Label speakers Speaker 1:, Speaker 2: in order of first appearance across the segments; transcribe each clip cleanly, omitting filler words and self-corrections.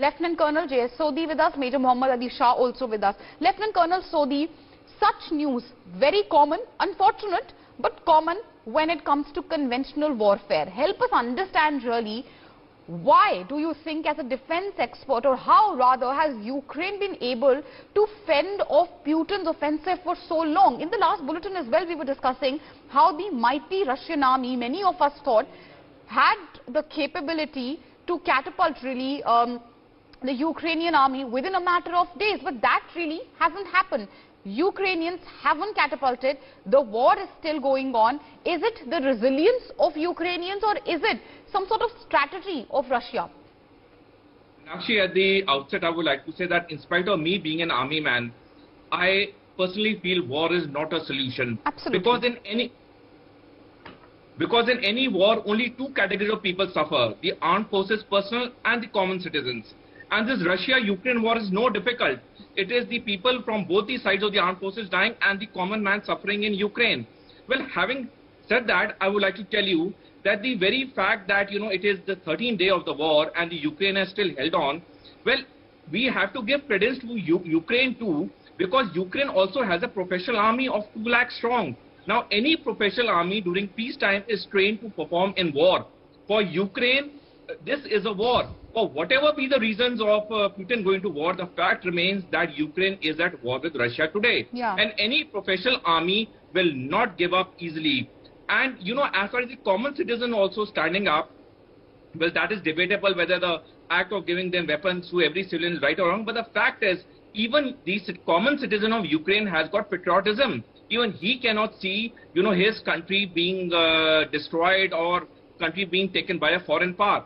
Speaker 1: Lieutenant Colonel J.S. Sodhi with us, Major Mohommed Shah also with us. Lieutenant Colonel Sodhi, such news, very common, unfortunate, but common when it comes to conventional warfare. Help us understand really, why do you think as a defense expert, or how rather has Ukraine been able to fend off Putin's offensive for so long? In the last bulletin as well, we were discussing how the mighty Russian army, many of us thought, had the capability to catapult really the Ukrainian army within a matter of days, but that really hasn't happened. Ukrainians haven't catapulted. The war is still going on. Is it the resilience of Ukrainians, or is it some sort of strategy of Russia?
Speaker 2: Actually, at the outset, I would like to say that in spite of me being an army man, I personally feel war is not a solution.
Speaker 1: Absolutely.
Speaker 2: Because in any war, only two categories of people suffer: the armed forces personnel and the common citizens. And this Russia-Ukraine war is no difficult. It is the people from both the sides of the armed forces dying and the common man suffering in Ukraine. Well, having said that, I would like to tell you that the very fact that, it is the 13th day of the war and the Ukraine has still held on, well, we have to give credence to Ukraine too, because Ukraine also has a professional army of 2 lakh strong. Now, any professional army during peacetime is trained to perform in war. For Ukraine, this is a war. For whatever be the reasons of Putin going to war, the fact remains that Ukraine is at war with Russia today.
Speaker 1: Yeah.
Speaker 2: And any professional army will not give up easily. And, as far as the common citizen also standing up, well, that is debatable whether the act of giving them weapons to every civilian is right or wrong. But the fact is, even the common citizen of Ukraine has got patriotism. Even he cannot see, his country being destroyed or country being taken by a foreign power.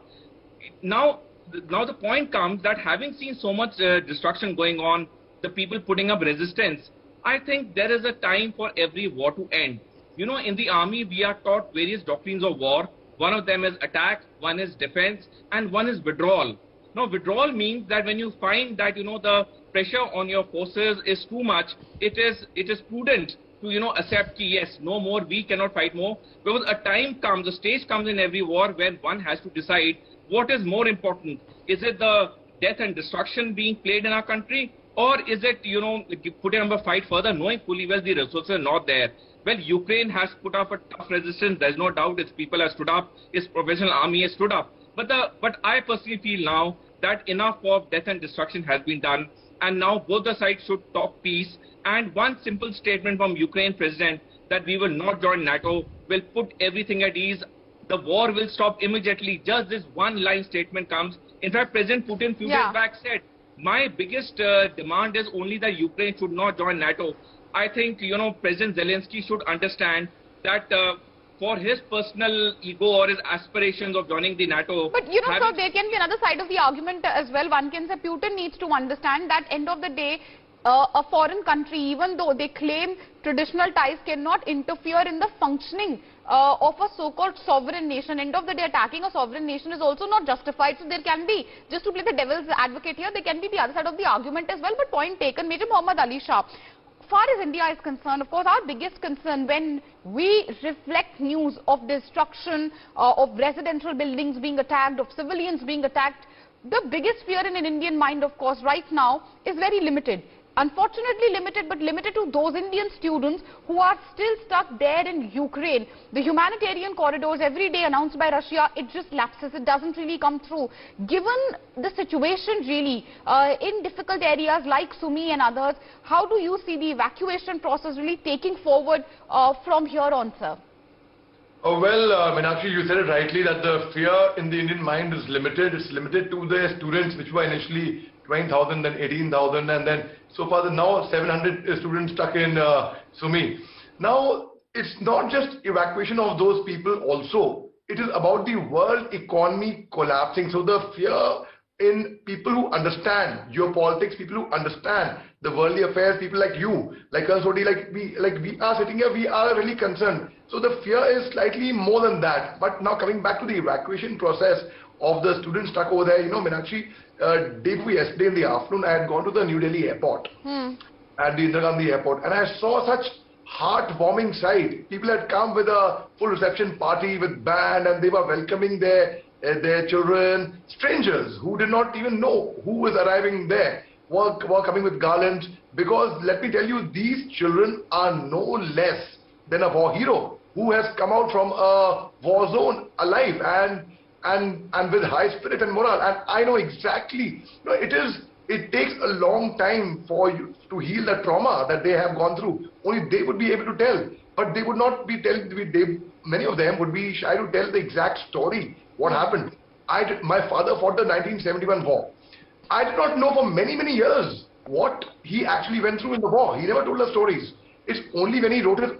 Speaker 2: Now the point comes that having seen so much destruction going on, the people putting up resistance, I think there is a time for every war to end. In the army, we are taught various doctrines of war. One of them is attack, one is defense, and one is withdrawal. Now, withdrawal means that when you find that, the pressure on your forces is too much, it is prudent to, accept, yes, no more, we cannot fight more. Because a time comes, a stage comes in every war when one has to decide what is more important. Is it the death and destruction being played in our country? Or is it, putting up a fight further, knowing fully well the resources are not there? Well, Ukraine has put up a tough resistance. There's no doubt its people have stood up. Its professional army has stood up. But I personally feel now that enough of death and destruction has been done. And now both the sides should talk peace. And one simple statement from Ukraine president that we will not join NATO will put everything at ease. The war will stop immediately. Just this one line statement comes. In fact, President Putin few days back said, my biggest demand is only that Ukraine should not join NATO. I think, President Zelensky should understand that for his personal ego or his aspirations of joining the NATO.
Speaker 1: But, so there can be another side of the argument as well. One can say Putin needs to understand that end of the day, a foreign country, even though they claim traditional ties, cannot interfere in the functioning of a so-called sovereign nation. End of the day, attacking a sovereign nation is also not justified. So there can be, just to play the devil's advocate here, there can be the other side of the argument as well. But point taken, Major Mohommed Shah. Far as India is concerned, of course, our biggest concern when we reflect news of destruction, of residential buildings being attacked, of civilians being attacked, the biggest fear in an Indian mind, of course, right now is very limited. Unfortunately limited, but limited to those Indian students who are still stuck there in Ukraine. The humanitarian corridors every day announced by Russia, it just lapses, it doesn't really come through. Given the situation really in difficult areas like Sumy and others, how do you see the evacuation process really taking forward from here on, sir?
Speaker 3: Oh, well, Meenakshi, you said it rightly that the fear in the Indian mind is limited. It's limited to the students which were initially 20,000, then 18,000, and then so far now 700 students stuck in Sumy. Now, it's not just evacuation of those people also. It is about the world economy collapsing. So the fear in people who understand geopolitics, people who understand the worldly affairs, people like you, like us, Sodhi, like we are sitting here, we are really concerned. So the fear is slightly more than that. But now coming back to the evacuation process of the students stuck over there, Meenakshi, day before yesterday in the afternoon, I had gone to the New Delhi airport, at the Indira Gandhi airport, and I saw such heartwarming sight. People had come with a full reception party with band, and they were welcoming their their children, strangers who did not even know who was arriving there, were coming with garlands, because let me tell you, these children are no less than a war hero who has come out from a war zone alive and with high spirit and morale. And I know exactly, it takes a long time for you to heal the trauma that they have gone through. Only they would be able to tell, but they would not be telling. Many of them would be shy to tell the exact story, what happened. My father fought the 1971 war. I did not know for many, many years what he actually went through in the war. He never told us stories. It's only when he wrote his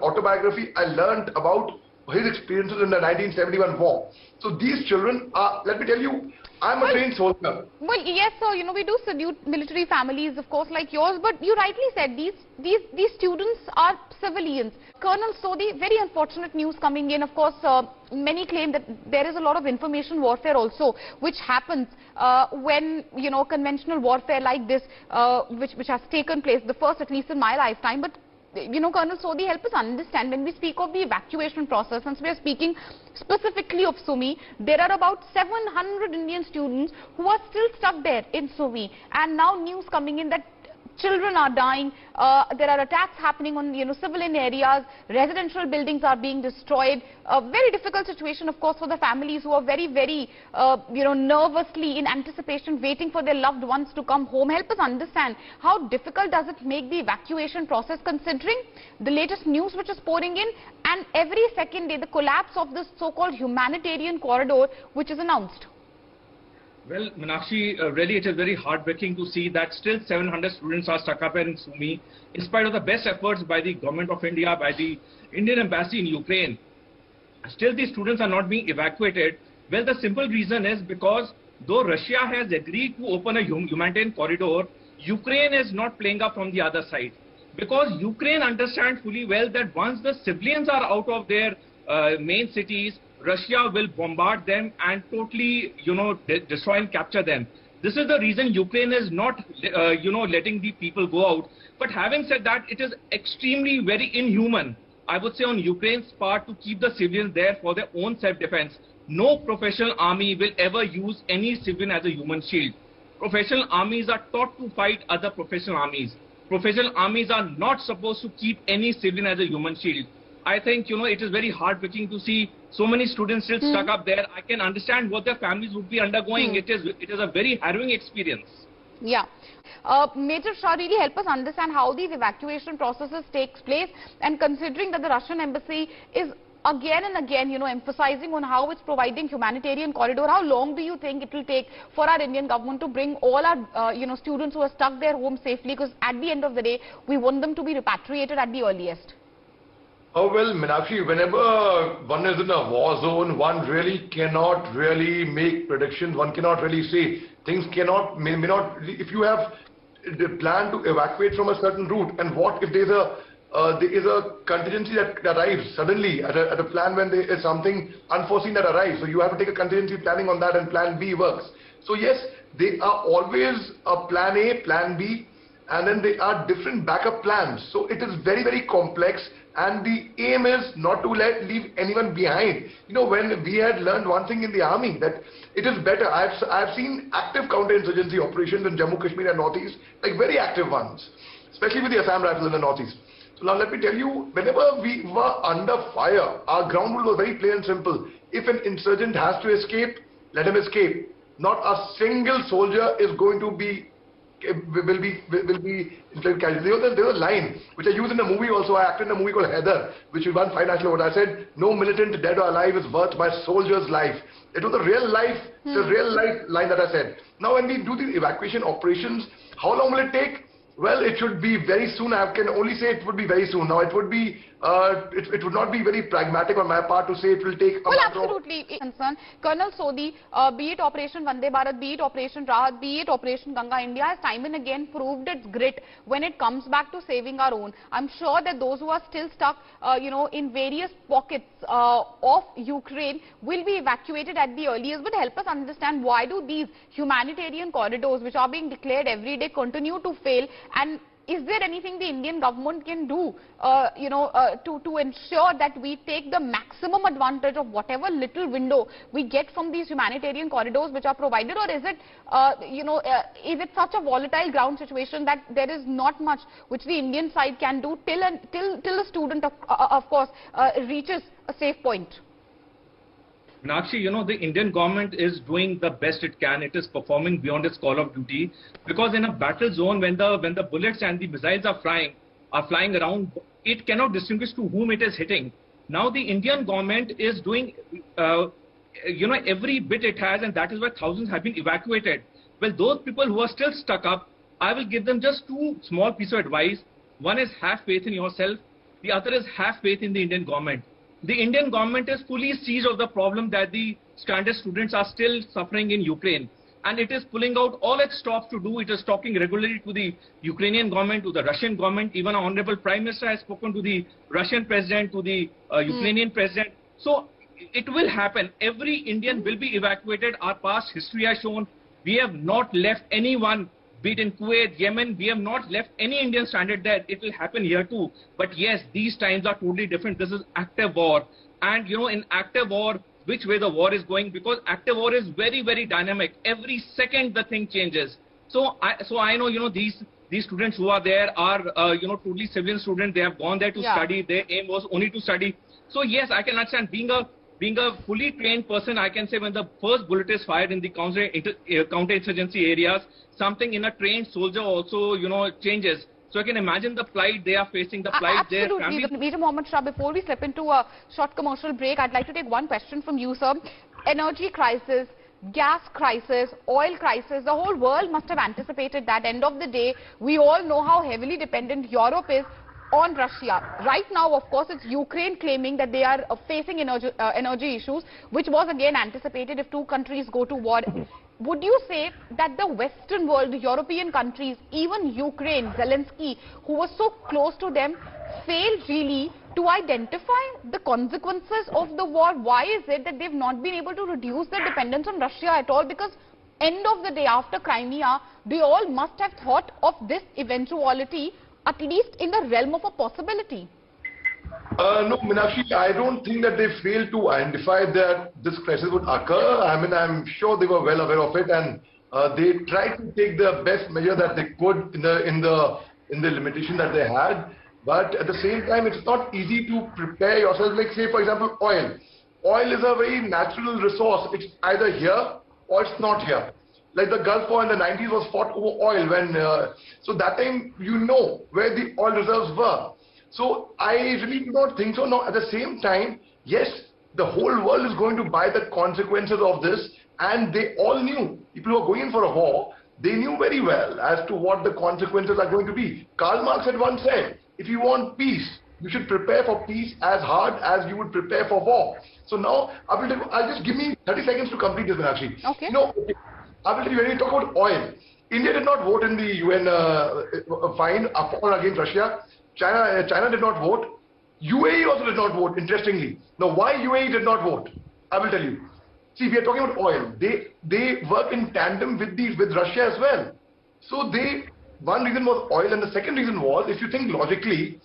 Speaker 3: autobiography I learned about his experiences in the 1971 war. So these children are, let me tell you, I'm a trained soldier.
Speaker 1: Well, yes, sir, we do salute military families, of course, like yours, but you rightly said these students are civilians. Colonel Sodhi, very unfortunate news coming in. Of course, many claim that there is a lot of information warfare also, which happens when, conventional warfare like this, which has taken place, the first at least in my lifetime. But Colonel Sodhi, help us understand, when we speak of the evacuation process, since we are speaking specifically of Sumy, there are about 700 Indian students who are still stuck there in Sumy, and now news coming in that children are dying, there are attacks happening on civilian areas, residential buildings are being destroyed. A very difficult situation, of course, for the families who are very, very nervously in anticipation waiting for their loved ones to come home. Help us understand, how difficult does it make the evacuation process, considering the latest news which is pouring in, and every second day the collapse of this so-called humanitarian corridor which is announced?
Speaker 2: Well, Meenakshi, really it is very heartbreaking to see that still 700 students are stuck up in Sumy, in spite of the best efforts by the government of India, by the Indian embassy in Ukraine. Still these students are not being evacuated. Well, the simple reason is because though Russia has agreed to open a humanitarian corridor, Ukraine is not playing up from the other side. Because Ukraine understands fully well that once the civilians are out of their main cities, Russia will bombard them and totally, destroy and capture them. This is the reason Ukraine is not, letting the people go out. But having said that, it is extremely very inhuman, I would say, on Ukraine's part to keep the civilians there for their own self-defense. No professional army will ever use any civilian as a human shield. Professional armies are taught to fight other professional armies. Professional armies are not supposed to keep any civilian as a human shield. I think, it is very heartbreaking to see so many students still stuck up there. I can understand what their families would be undergoing. It is a very harrowing experience.
Speaker 1: Yeah. Major Shah, really help us understand how these evacuation processes takes place, and considering that the Russian embassy is again and again, emphasizing on how it's providing humanitarian corridor, how long do you think it will take for our Indian government to bring all our, students who are stuck there home safely? Because at the end of the day, we want them to be repatriated at the earliest.
Speaker 3: Oh, well, Meenakshi, whenever one is in a war zone, one really cannot really make predictions. One cannot really say. Things may not, if you have the plan to evacuate from a certain route, and what if there is a contingency that arrives suddenly at a plan when there is something unforeseen that arrives. So you have to take a contingency planning on that, and plan B works. So yes, they are always a plan A, plan B, and then there are different backup plans. So it is very, very complex. And the aim is not to leave anyone behind. When we had learned one thing in the army, that it is better. I've seen active counterinsurgency operations in Jammu, Kashmir and Northeast, like very active ones, especially with the Assam Rifles in the Northeast. So now let me tell you, whenever we were under fire, our ground rule was very plain and simple. If an insurgent has to escape, let him escape. Not a single soldier is going to be will be casualty. There was a line which I used in a movie also. I acted in a movie called Heather, which we won financial award. I said, no militant dead or alive is worth my soldier's life. It was a real life, the real life line that I said. Now when we do these evacuation operations, how long will it take? Well, it should be very soon. I can only say it would be very soon. Now it would be, it would not be very pragmatic on my part to say it will take a month.
Speaker 1: Well, absolutely. Concern. Colonel Sodhi, be it Operation Vande Bharat, be it Operation Rahat, be it Operation Ganga, India has time and again proved its grit when it comes back to saving our own. I'm sure that those who are still stuck, in various pockets of Ukraine will be evacuated at the earliest. But help us understand, why do these humanitarian corridors, which are being declared every day, continue to fail? And Is there anything the Indian government can do, to ensure that we take the maximum advantage of whatever little window we get from these humanitarian corridors which are provided, or is it, is it such a volatile ground situation that there is not much which the Indian side can do till a student, of course, reaches a safe point?
Speaker 2: Meenakshi, the Indian government is doing the best it can. It is performing beyond its call of duty, because in a battle zone, when the bullets and the missiles are flying around, it cannot distinguish to whom it is hitting. Now the Indian government is doing, every bit it has, and that is why thousands have been evacuated. Well, those people who are still stuck up, I will give them just two small pieces of advice. One is have faith in yourself. The other is have faith in the Indian government. The Indian government is fully seized of the problem that the stranded students are still suffering in Ukraine. And it is pulling out all its stops to do. It is talking regularly to the Ukrainian government, to the Russian government. Even our Honorable Prime Minister has spoken to the Russian president, to the Ukrainian president. So it will happen. Every Indian will be evacuated. Our past history has shown we have not left anyone, be it in Kuwait, Yemen, we have not left any Indian stranded there. It will happen here too. But yes, these times are totally different. This is active war. And in active war, which way the war is going, because active war is very, very dynamic. Every second the thing changes. So I know, these students who are there are, totally civilian students. They have gone there to study. Their aim was only to study. So yes, I can understand. Being a fully trained person, I can say when the first bullet is fired in the counter-insurgency areas, something in a trained soldier also, changes. So I can imagine the plight they are facing, the plight their family.
Speaker 1: Absolutely. Major Mohommed Shah, before we slip into a short commercial break, I'd like to take one question from you, sir. Energy crisis, gas crisis, oil crisis, the whole world must have anticipated that. End of the day, we all know how heavily dependent Europe is on Russia. Right now, of course, it's Ukraine claiming that they are facing energy issues, which was again anticipated if two countries go to war. Would you say that the Western world, the European countries, even Ukraine, Zelensky, who was so close to them, failed really to identify the consequences of the war? Why is it that they've not been able to reduce their dependence on Russia at all? Because end of the day, after Crimea, they all must have thought of this eventuality, at least in the realm of a possibility.
Speaker 3: No, Meenakshi, I don't think that they failed to identify that this crisis would occur. I mean, I'm sure they were well aware of it, and they tried to take the best measure that they could in the limitation that they had. But at the same time, it's not easy to prepare yourself. Like, say, for example, oil. Oil is a very natural resource. It's either here or it's not here. Like the Gulf War in the 90s was fought over oil so that time where the oil reserves were. So I really do not think so. Now at the same time, yes, the whole world is going to buy the consequences of this, and they all knew, people who are going in for a war, they knew very well as to what the consequences are going to be. Karl Marx had once said, if you want peace, you should prepare for peace as hard as you would prepare for war. So now, I'll just give me 30 seconds to complete this, Meenakshi.
Speaker 1: Okay.
Speaker 3: I will tell you, when we talk about oil, India did not vote in the UN fine for against Russia. China did not vote. UAE also did not vote, interestingly. Now, why UAE did not vote? I will tell you. See, we are talking about oil. They work in tandem with Russia as well. So one reason was oil, and the second reason was, if you think logically,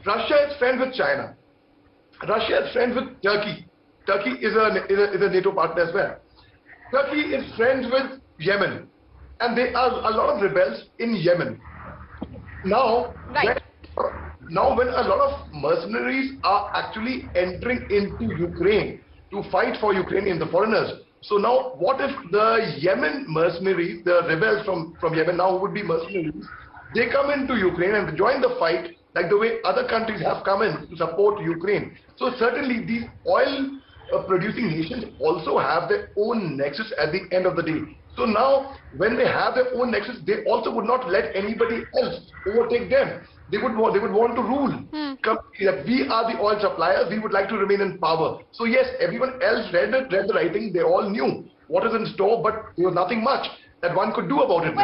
Speaker 3: Russia is friends with China. Russia is friends with Turkey. Turkey is a NATO partner as well. Turkey is friends with Yemen, and there are a lot of rebels in Yemen. Now, when a lot of mercenaries are actually entering into Ukraine to fight for Ukrainian, the foreigners. So now, what if the Yemen mercenaries, the rebels from Yemen now who would be mercenaries, they come into Ukraine and join the fight like the way other countries have come in to support Ukraine. So certainly these oil producing nations also have their own nexus at the end of the day. So now, when they have their own nexus, they also would not let anybody else overtake them. They would want to rule. That we are the oil suppliers, we would like to remain in power. So yes, everyone else read the writing, they all knew what is in store, but there was nothing much that one could do about it.